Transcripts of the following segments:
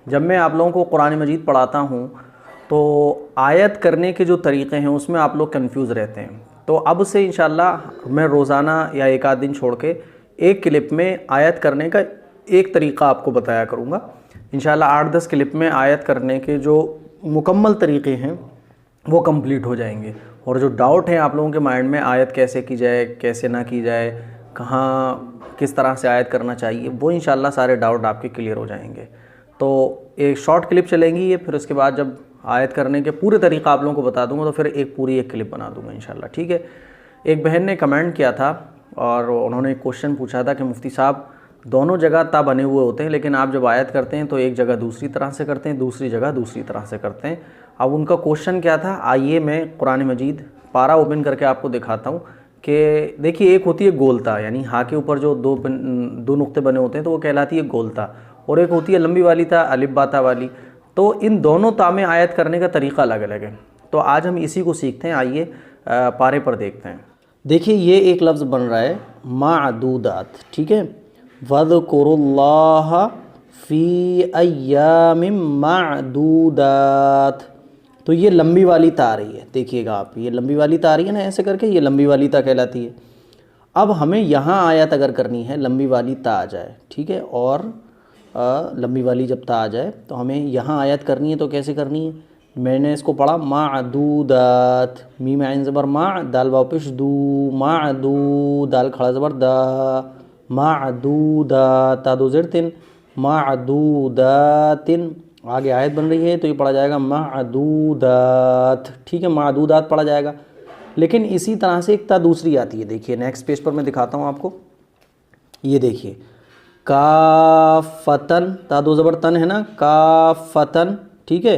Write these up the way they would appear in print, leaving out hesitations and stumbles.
जब मैं आप लोगों को कुरान मजीद पढ़ाता हूँ तो आयत करने के जो तरीक़े हैं उसमें आप लोग कंफ्यूज रहते हैं। तो अब से इंशाल्लाह मैं रोज़ाना या एक आध दिन छोड़ के एक क्लिप में आयत करने का एक तरीक़ा आपको बताया करूँगा। इंशाल्लाह 8-10 क्लिप में आयत करने के जो मुकम्मल तरीक़े हैं वो कंप्लीट हो जाएंगे। और जो डाउट है आप लोगों के माइंड में आयत कैसे की जाए, कैसे ना की जाए, कहाँ किस तरह से आयत करना चाहिए, वो इंशाल्लाह सारे डाउट आपके क्लियर हो जाएंगे। तो एक शॉर्ट क्लिप चलेंगी ये, फिर उसके बाद जब आयत करने के पूरे तरीक़ा आप लोगों को बता दूंगा तो फिर एक क्लिप बना दूंगा इंशाल्लाह, ठीक है। एक बहन ने कमेंट किया था और उन्होंने एक क्वेश्चन पूछा था कि मुफ्ती साहब दोनों जगह ता बने हुए होते हैं, लेकिन आप जब आयत करते हैं तो एक जगह दूसरी तरह से करते हैं, दूसरी जगह दूसरी तरह से करते हैं। अब उनका क्वेश्चन क्या था, आइए मैं कुरान मजीद पारा ओपन करके आपको दिखाता हूँ कि देखिए, एक होती है गोलता, यानी हा के ऊपर जो दो नुक्ते बने होते हैं तो वो कहलाती है गोलता, और एक होती है लंबी वाली ता, अलिफ बाता वाली। तो इन दोनों ता में आयत करने का तरीक़ा अलग अलग है। तो आज हम इसी को सीखते हैं। आइए पारे पर देखते हैं। देखिए, ये एक लफ्ज़ बन रहा है माअदूदात, ठीक है। वज़कुरुल्लाह फ़ी अय्यामिम माअदूदात। तो ये लंबी वाली ता आ रही है, देखिएगा आप, ये लंबी वाली ता आ रही है ना, ऐसे करके ये लंबी वाली ता कहलाती है। अब हमें यहाँ आयत अगर करनी है, लंबी वाली ता आ जाए, ठीक है, और लंबी वाली जब ता आ जाए तो हमें यहाँ आयत करनी है। तो कैसे करनी है, मैंने इसको पढ़ा माअदूदात, मीम ऐन ज़बर मा, दाल वाव पेश दू, माअदू, दाल खड़ा ज़बर दा, माअदूदात, ता दो ज़ेर तिन, माअदूदातिन। आगे आयत बन रही है तो ये पढ़ा जाएगा माअदूदात, ठीक है, माअदूदात पढ़ा जाएगा। लेकिन इसी तरह से एक ता दूसरी आती है, देखिए नेक्स्ट पेज पर मैं दिखाता हूँ आपको। ये देखिए, काफ़तन, ता दो ज़बर तन है ना, काफ़तन, ठीक है,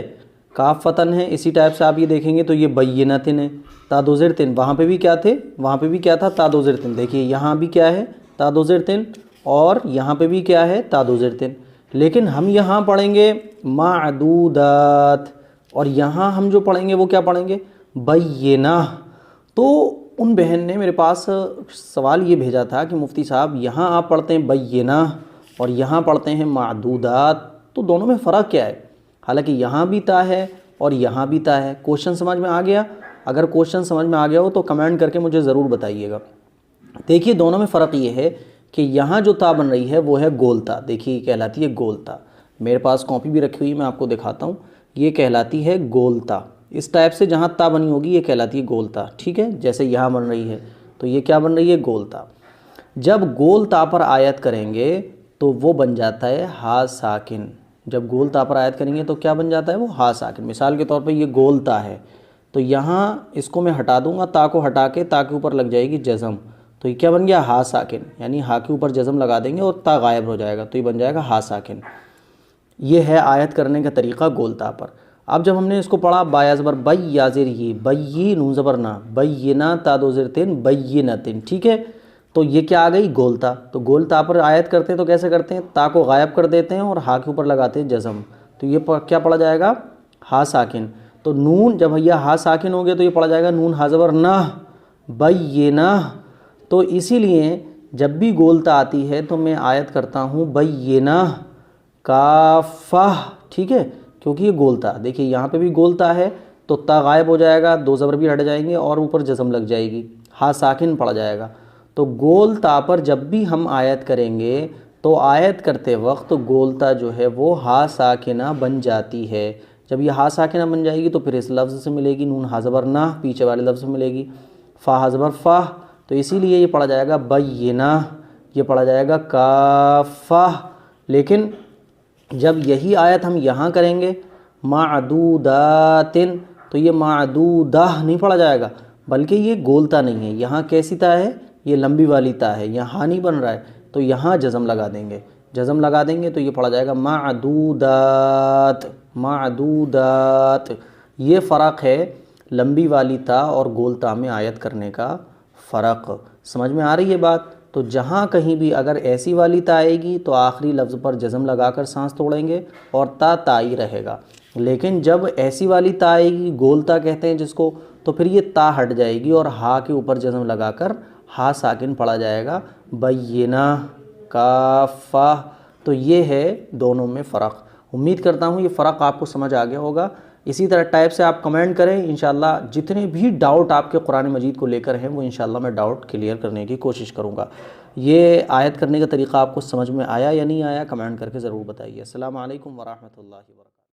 काफ़तन है। इसी टाइप से आप ये देखेंगे तो ये बय्यिनतिन है, ता दो ज़ेर तिन। वहाँ पे भी क्या थे, वहाँ पे भी क्या था, ता दो ज़ेर तिन। देखिए यहाँ भी क्या है, ता दो ज़ेर तिन, और यहाँ पे भी क्या है, ता दो ज़ेर तिन। लेकिन हम यहाँ पढ़ेंगे माअदूदात, और यहाँ हम जो पढ़ेंगे वो क्या पढ़ेंगे, बय्यिना। तो उन बहन ने मेरे पास सवाल ये भेजा था कि मुफ्ती साहब यहाँ आप पढ़ते हैं बय्यिना और यहाँ पढ़ते हैं माअदूदात, तो दोनों में फ़र्क क्या है। हालांकि यहाँ भी ता है और यहाँ भी ता है। क्वेश्चन समझ में आ गया? अगर क्वेश्चन समझ में आ गया हो तो कमेंट करके मुझे ज़रूर बताइएगा। देखिए, दोनों में फ़र्क ये है कि यहाँ जो ता बन रही है वो है गोलता, देखिए कहलाती है गोलता। मेरे पास कॉपी भी रखी हुई, मैं आपको दिखाता हूँ, ये कहलाती है गोलता। इस टाइप से जहाँ ता बनी होगी ये कहलाती है गोलता, ठीक है। जैसे यहाँ बन रही है तो ये क्या बन रही है, गोलता। जब गोलता पर आयत करेंगे तो वो बन जाता है हा साकिन। जब गोलता पर आयत करेंगे तो क्या बन जाता है, वो हा साकिन। मिसाल के तौर पर ये गोलता है तो यहाँ इसको मैं हटा दूंगा, ता को हटा के ता के ऊपर लग जाएगी जज़म, तो ये क्या बन गया, हा साकिन। यानी हा के ऊपर जज़म लगा देंगे और ता गायब हो जाएगा, तो ये बन जाएगा हा साकिन। ये है आयत करने का तरीक़ा गोलता पर। अब जब हमने इसको पढ़ा बाया ज़बर बई या ज़ेर ही, बय्यी नून ज़बर ना, बय्यिना, ता दो ज़ेर तिन, बय्यिनतिन, ठीक है। तो ये क्या आ गई, गोलता। तो गोलता पर आयत करते हैं तो कैसे करते हैं, ता को गायब कर देते हैं और हा के ऊपर लगाते हैं जज़म, तो ये क्या पढ़ा जाएगा, हा साकिन। तो नून, जब भैया हा साकिन हो गया तो ये पढ़ा जाएगा नून हा ज़बर ना, बय्यिना। तो इसीलिए जब भी गोलता आती है तो मैं आयत करता हूँ बय्यिना काफ़ा, ठीक है, क्योंकि ये गोलता। देखिए यहाँ पे भी गोलता है तो ता गायब हो जाएगा, दो ज़बर भी हट जाएंगे और ऊपर जज़म लग जाएगी, हा साकिन पड़ा जाएगा। तो गोलता पर जब भी हम आयत करेंगे तो आयत करते वक्त गोलता जो है वो हा साकिना बन जाती है। जब ये हा साकिना बन जाएगी तो फिर इस लफ्ज़ से मिलेगी नून हा ज़बर ना, पीछे वाले लफ्ज़ से मिलेगी फ़ा हा ज़बर फ़ा, तो इसीलिए ये पढ़ा जाएगा बय्यिना, ये पढ़ा जाएगा काफ़ा। लेकिन जब यही आयत हम यहाँ करेंगे माअदूदातिन तो ये माअदूदाह नहीं पढ़ा जाएगा, बल्कि ये गोलता नहीं है। यहाँ कैसी ता है, ये लंबी वाली ता है, यहाँ नहीं बन रहा है, तो यहाँ जज़म लगा देंगे, जज़म लगा देंगे तो ये पढ़ा जाएगा माअदूदात, माअदूदात। ये फ़र्क है लंबी वाली ता और गोलता में आयत करने का फ़र्क। समझ में आ रही है बात? तो जहाँ कहीं भी अगर ऐसी वाली ता आएगी तो आखिरी लफ्ज़ पर जज़म लगाकर सांस तोड़ेंगे और ता ही रहेगा। लेकिन जब ऐसी वाली ता आएगी, गोलता कहते हैं जिसको, तो फिर ये ता हट जाएगी और हा के ऊपर जज़म लगाकर हा साकिन पढ़ा जाएगा बय्यिना काफ़ा। तो ये है दोनों में फ़र्क। उम्मीद करता हूँ ये फ़र्क आपको समझ आ गया होगा। इसी तरह टाइप से आप कमेंट करें, इंशाल्लाह जितने भी डाउट आपके कुरान मजीद को लेकर हैं वो इंशाल्लाह मैं डाउट क्लियर करने की कोशिश करूँगा। ये आयत करने का तरीक़ा आपको समझ में आया या नहीं आया, कमेंट करके ज़रूर बताइए। अस्सलामु अलैकुम वरहमतुल्लाहि वबरकातुहू।